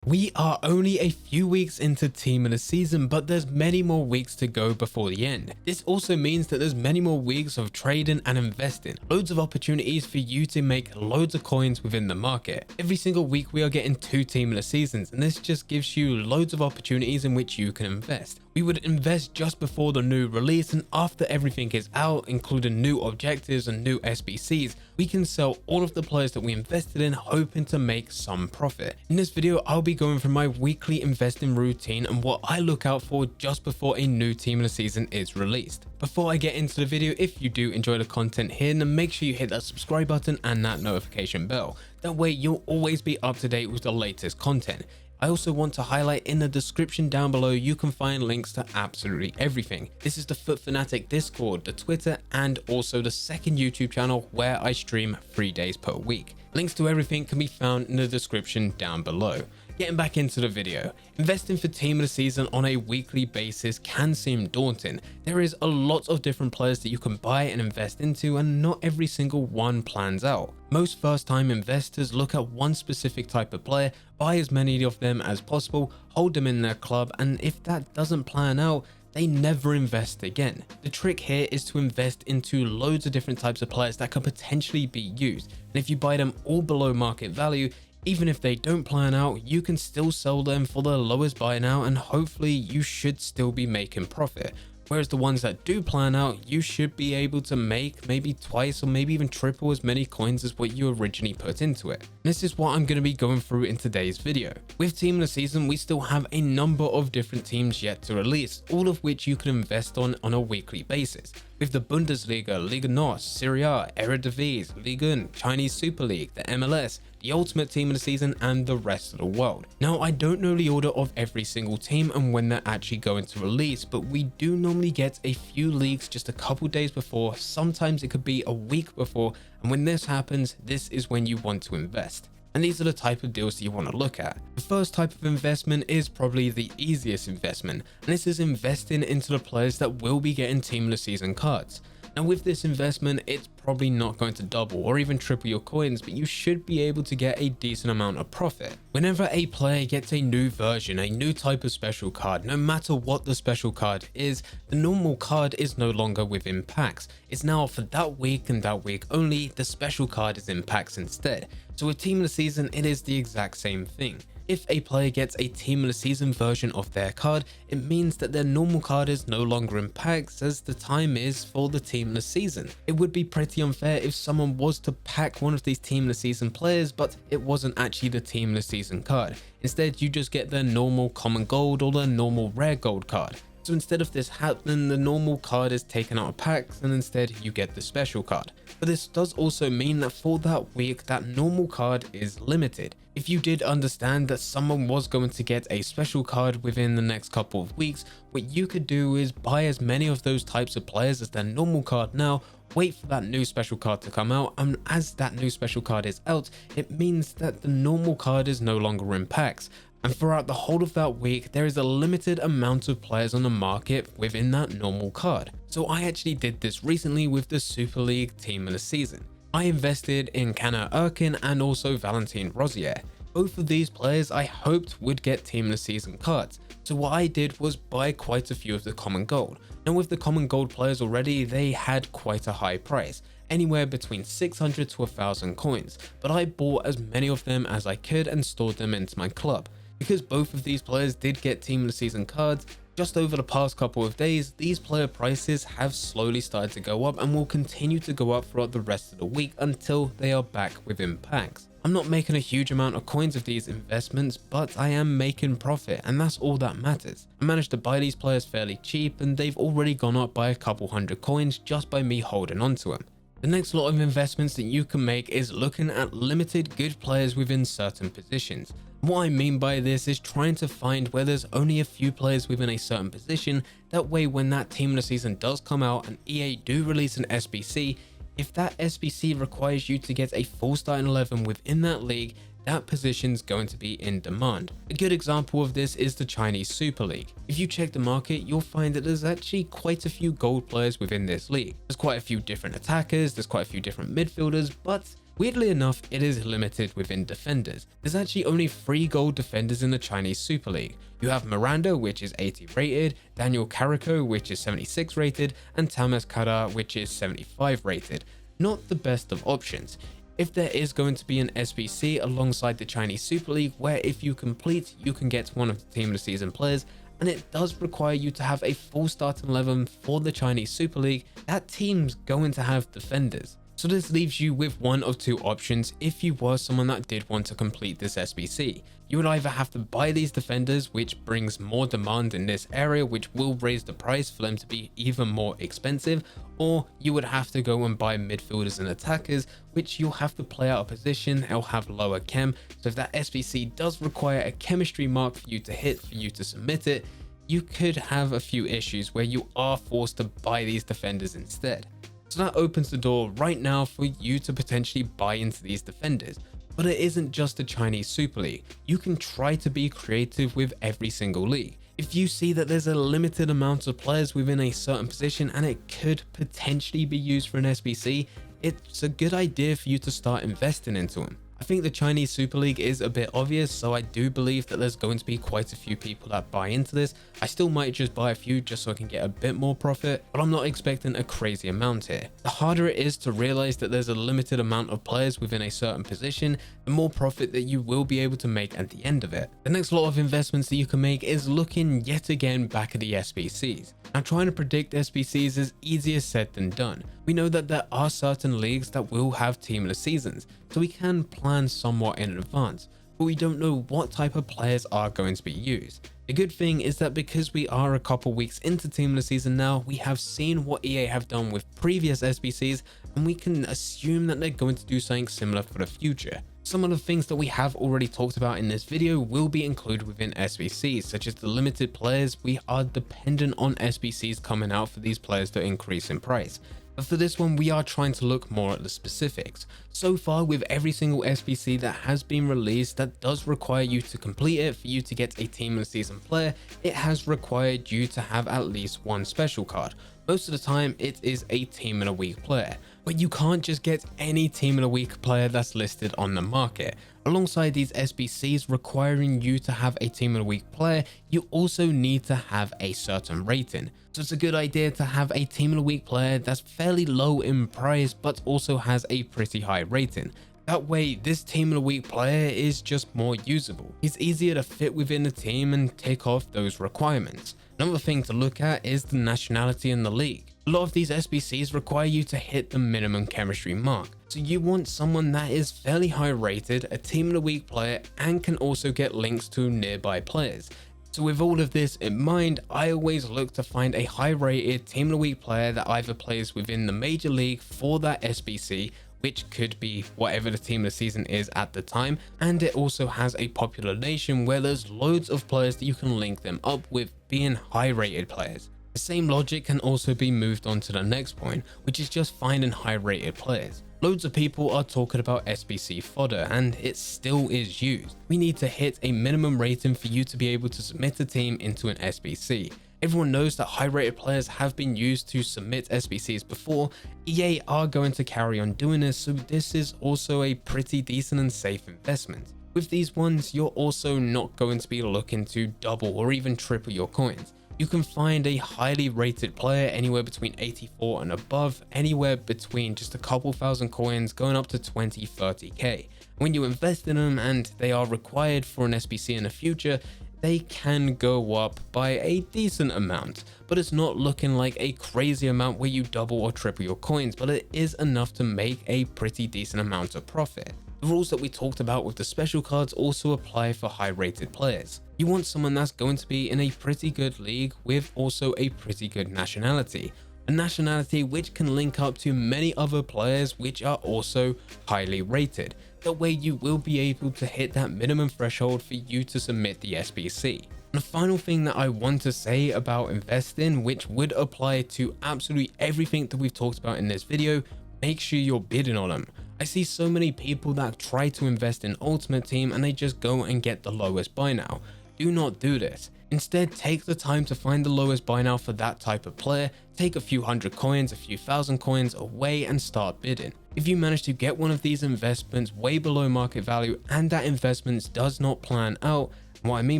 We are only a few weeks into Team of the Season, but there's many more weeks to go before the end. This also means that there's many more weeks of trading and investing, loads of opportunities for you to make loads of coins within the market. Every single week we are getting 2 Team of the Seasons, and this just gives you loads of opportunities in which you can invest. We would invest just before the new release, and after everything is out, including new objectives and new SBCs, we can sell all of the players that we invested in, hoping to make some profit. In this video, I'll be going through my weekly investing routine and what I look out for just before a new Team of the Season is released. Before I get into the video, if you do enjoy the content here, then make sure you hit that subscribe button and that notification bell. That way you'll always be up to date with the latest content. I also want to highlight in the description down below, you can find links to absolutely everything. This is the Foot Fanatic Discord, the Twitter, and also the second YouTube channel where I stream 3 days per week. Links to everything can be found in the description down below. Getting back into the video, investing for Team of the Season on a weekly basis can seem daunting. There is a lot of different players that you can buy and invest into, and not every single one plans out. Most first time investors look at one specific type of player, buy as many of them as possible, hold them in their club, and if that doesn't plan out, they never invest again. The trick here is to invest into loads of different types of players that could potentially be used, and if you buy them all below market value, even if they don't plan out, you can still sell them for the lowest buy now, and hopefully you should still be making profit. Whereas the ones that do plan out, you should be able to make maybe twice or maybe even triple as many coins as what you originally put into it. This is what I'm going to be going through in today's video. With Team of the Season, we still have a number of different teams yet to release, all of which you can invest on a weekly basis. With the Bundesliga, Liga North, Serie A, Eredivisie, Ligue 1, Chinese Super League, the MLS, the Ultimate Team of the Season, and the rest of the world. Now, I don't know the order of every single team and when they're actually going to release, but we do normally get a few leaks just a couple days before, sometimes it could be a week before, and when this happens, this is when you want to invest. And these are the type of deals that you want to look at. The first type of investment is probably the easiest investment, and this is investing into the players that will be getting Team of the Season cards. Now with this investment, it's probably not going to double or even triple your coins, but you should be able to get a decent amount of profit. Whenever a player gets a new version, a new type of special card, no matter what the special card is, the normal card is no longer within packs. It's now for that week and that week only, the special card is in packs instead. So with Team of the Season, it is the exact same thing. If a player gets a Team of the Season version of their card, it means that their normal card is no longer in packs as the time is for the Team of the Season. It would be pretty unfair if someone was to pack one of these Team of the Season players, but it wasn't actually the Team of the Season card. Instead, you just get their normal common gold or their normal rare gold card. So instead of this happening, the normal card is taken out of packs and instead you get the special card. But this does also mean that for that week, that normal card is limited. If you did understand that someone was going to get a special card within the next couple of weeks, what you could do is buy as many of those types of players as their normal card now, wait for that new special card to come out, and as that new special card is out, it means that the normal card is no longer in packs. And throughout the whole of that week, there is a limited amount of players on the market within that normal card. So I actually did this recently with the Super League Team of the Season. I invested in Canner Erkin and also Valentin Rosier. Both of these players I hoped would get Team of the Season cards. So what I did was buy quite a few of the common gold. Now with the common gold players already, they had quite a high price, anywhere between 600 to 1000 coins, but I bought as many of them as I could and stored them into my club. Because both of these players did get Team of the Season cards, just over the past couple of days, these player prices have slowly started to go up and will continue to go up throughout the rest of the week until they are back within packs. I'm not making a huge amount of coins of these investments, but I am making profit, and that's all that matters. I managed to buy these players fairly cheap, and they've already gone up by a couple hundred coins just by me holding onto them. The next lot of investments that you can make is looking at limited good players within certain positions. What I mean by this is trying to find where there's only a few players within a certain position, that way when that Team of the Season does come out and EA do release an SBC, if that SBC requires you to get a full starting 11 within that league, that position's going to be in demand. A good example of this is the Chinese Super League. If you check the market, you'll find that there's actually quite a few gold players within this league. There's quite a few different attackers, there's quite a few different midfielders, but Weirdly enough, it is limited within defenders. There's actually only 3 gold defenders in the Chinese Super League. You have Miranda, which is 80 rated, Daniel Carico, which is 76 rated, and Tamas Kara, which is 75 rated. Not the best of options. If there is going to be an SBC alongside the Chinese Super League, where if you complete, you can get one of the Team of the Season players, and it does require you to have a full starting 11 for the Chinese Super League, that team's going to have defenders. So this leaves you with one of 2 options if you were someone that did want to complete this SBC. You would either have to buy these defenders, which brings more demand in this area, which will raise the price for them to be even more expensive, or you would have to go and buy midfielders and attackers, which you'll have to play out a position, they'll have lower chem. So if that SBC does require a chemistry mark for you to hit, for you to submit it, you could have a few issues where you are forced to buy these defenders instead. So that opens the door right now for you to potentially buy into these defenders. But it isn't just the Chinese Super League. You can try to be creative with every single league. If you see that there's a limited amount of players within a certain position and it could potentially be used for an SBC, it's a good idea for you to start investing into them. I think the Chinese Super League is a bit obvious, so I do believe that there's going to be quite a few people that buy into this. I still might just buy a few just so I can get a bit more profit, but I'm not expecting a crazy amount here. The harder it is to realize that there's a limited amount of players within a certain position, the more profit that you will be able to make at the end of it. The next lot of investments that you can make is looking yet again back at the SBCs. Now, trying to predict SBCs is easier said than done. We know that there are certain leagues that will have teamless seasons, so we can plan somewhat in advance, but we don't know what type of players are going to be used. The good thing is that because we are a couple weeks into teamless season now, we have seen what EA have done with previous SBCs, and we can assume that they're going to do something similar for the future. Some of the things that we have already talked about in this video will be included within SBCs, such as the limited players. We are dependent on SBCs coming out for these players to increase in price. But for this one, we are trying to look more at the specifics. So far, with every single SBC that has been released that does require you to complete it for you to get a Team of the Season player, it has required you to have at least one special card. Most of the time, it is a Team of the Week player. But you can't just get any Team of the Week player that's listed on the market. Alongside these SBCs requiring you to have a Team of the Week player, you also need to have a certain rating. So it's a good idea to have a Team of the Week player that's fairly low in price but also has a pretty high rating. That way, this Team of the Week player is just more usable. He's easier to fit within the team and tick off those requirements. Another thing to look at is the nationality in the league. A lot of these SBCs require you to hit the minimum chemistry mark. So you want someone that is fairly high rated, a Team of the Week player, and can also get links to nearby players. So with all of this in mind, I always look to find a high rated Team of the Week player that either plays within the major league for that SBC, which could be whatever the Team of the Season is at the time, and it also has a popular nation where there's loads of players that you can link them up with being high rated players. The same logic can also be moved on to the next point, which is just finding high rated players. Loads of people are talking about SBC fodder, and it still is used. We need to hit a minimum rating for you to be able to submit a team into an SBC. Everyone knows that high rated players have been used to submit SBCs before. EA are going to carry on doing this, so this is also a pretty decent and safe investment. With these ones, you're also not going to be looking to double or even triple your coins. You can find a highly rated player anywhere between 84 and above, anywhere between just a couple thousand coins going up to 20-30k. When you invest in them and they are required for an SBC in the future, they can go up by a decent amount, but it's not looking like a crazy amount where you double or triple your coins, but it is enough to make a pretty decent amount of profit. The rules that we talked about with the special cards also apply for high rated players. You want someone that's going to be in a pretty good league with also a pretty good nationality. A nationality which can link up to many other players which are also highly rated. That way you will be able to hit that minimum threshold for you to submit the SBC. And the final thing that I want to say about investing, which would apply to absolutely everything that we've talked about in this video, make sure you're bidding on them. I see so many people that try to invest in Ultimate Team and they just go and get the lowest buy now. Do not do this. Instead, take the time to find the lowest buy now for that type of player, take a few hundred coins, a few thousand coins away and start bidding. If you manage to get one of these investments way below market value and that investment does not plan out, and what I mean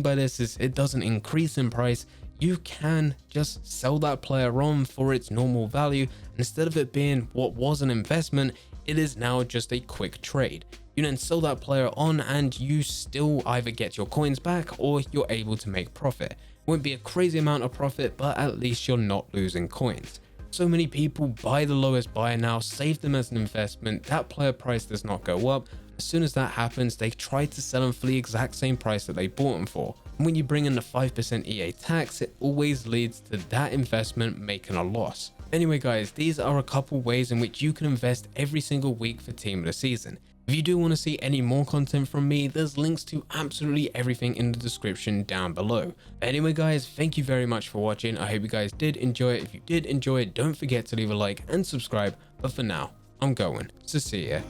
by this is it doesn't increase in price, you can just sell that player on for its normal value. Instead of it being what was an investment, it is now just a quick trade. You then sell that player on and you still either get your coins back or you're able to make profit. It won't be a crazy amount of profit, but at least you're not losing coins. So many people buy the lowest buyer now, save them as an investment, that player price does not go up. As soon as that happens, they try to sell them for the exact same price that they bought them for. And when you bring in the 5% EA tax, it always leads to that investment making a loss. Anyway guys, these are a couple ways in which you can invest every single week for Team of the Season. If you do want to see any more content from me, there's links to absolutely everything in the description down below. Anyway guys, thank you very much for watching. I hope you guys did enjoy it. If you did enjoy it, don't forget to leave a like and subscribe. But for now, I'm going. So see ya.